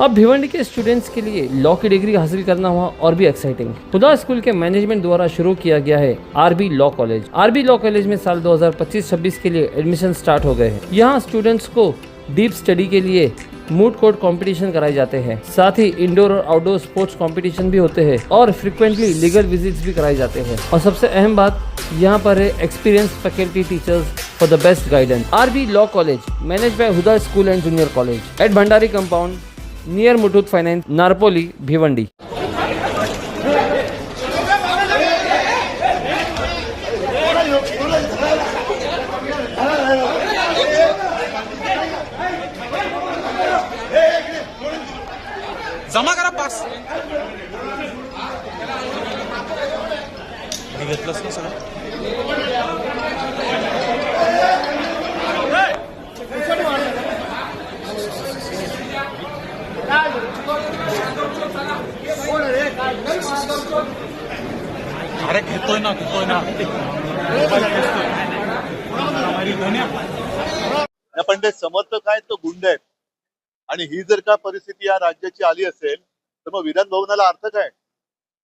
अब भिवंडी के स्टूडेंट्स के लिए लॉ की डिग्री हासिल करना हुआ और भी एक्साइटिंग। खुदा स्कूल के मैनेजमेंट द्वारा शुरू किया गया है RB law college. RB law college में साल 2025-26 के लिए एडमिशन स्टार्ट हो गए हैं। यहाँ स्टूडेंट्स को डीप स्टडी के लिए मूड कोर्ट कंपटीशन कराए जाते हैं। साथ ही इंडोर और आउटडोर स्पोर्ट्स कंपटीशन भी होते हैं और फ्रिक्वेंटली लीगल विजिट्स भी कराए जाते हैं। और सबसे अहम बात यहाँ पर है experience faculty teachers for the best guidance. RB law college manage by Huda school and junior college at Bhandari compound near Muthoot finance, Narpoli, Bhiwandi. जमा करा पास घेतलंच ना सगळं। अरे घेतोय ना पण ते समर्थक आहेत तो गुंड आहेत आणि ही जर का परिस्थिती या राज्याची आली असेल तर मग विधान भवनाला अर्थ काय?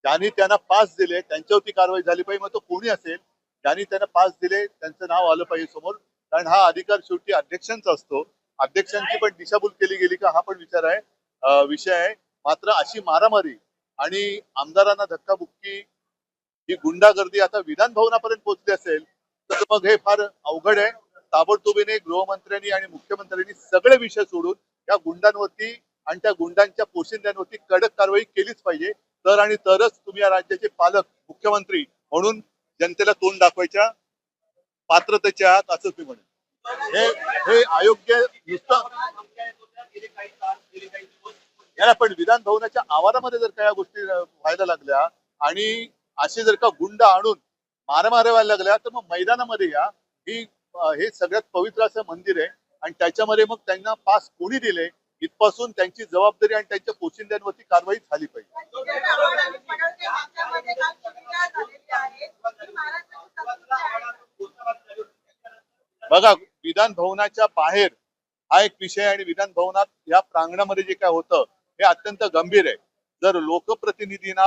ज्यांनी त्यांना पास दिले त्यांच्यावरती कारवाई झाली पाहिजे, मग तो कोणी असेल ज्यांनी त्यांना पास दिले त्यांचं नाव आलं पाहिजे समोर, कारण हा अधिकार शेवटी अध्यक्षांचा असतो। अध्यक्षांची पण दिशाभूल केली गेली का हा पण विषय आहे। मात्र अशी मारामारी आणि आमदारांना धक्काबुक्की ही गुंडागर्दी आता विधान भवनापर्यंत पोहोचली असेल तर मग हे फार अवघड आहे। ताबडतोबीने गृहमंत्र्यांनी आणि मुख्यमंत्र्यांनी सगळे विषय सोडून या गुंडांवरती आणि त्या गुंडांच्या पोशिंद्यांवरती कडक कारवाई केलीच पाहिजे, तर आणि तरच तुम्ही या राज्याचे पालक मुख्यमंत्री म्हणून जनतेला तोंड दाखवायच्या पात्रतेचे आहात असं मी म्हणेन। हे अयोग्य नुसतं याला पण विधान भवनाच्या आवारामध्ये जर का या गोष्टी व्हायला लागल्या आणि असे जर का गुंड आणून मारामाऱ्या व्हायला लागल्या तर मग मैदानामध्ये या हे सगळ्यात पवित्र असं मंदिर आहे आणि त्याच्यामध्ये मग त्यांना पास कोणी दिले इथपासून त्यांची जबाबदारी आणि त्यांच्या पोशिंद्यांवरती कारवाई झाली पाहिजे। बघा, विधान भवनाच्या बाहेर हा एक विषय आणि विधान भवनात या प्रांगणामध्ये जे काय होतं हे अत्यंत गंभीर आहे। जर लोकप्रतिनिधींना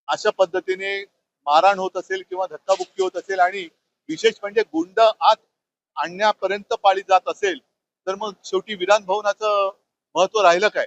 अशा पद्धतीने मारहाण होत असेल किंवा धक्काबुक्की होत असेल आणि विशेष म्हणजे गुंड आत आणण्यापर्यंत पाळी जात असेल तर मग शेवटी विधान भवनाचं महत्व राहिलं काय?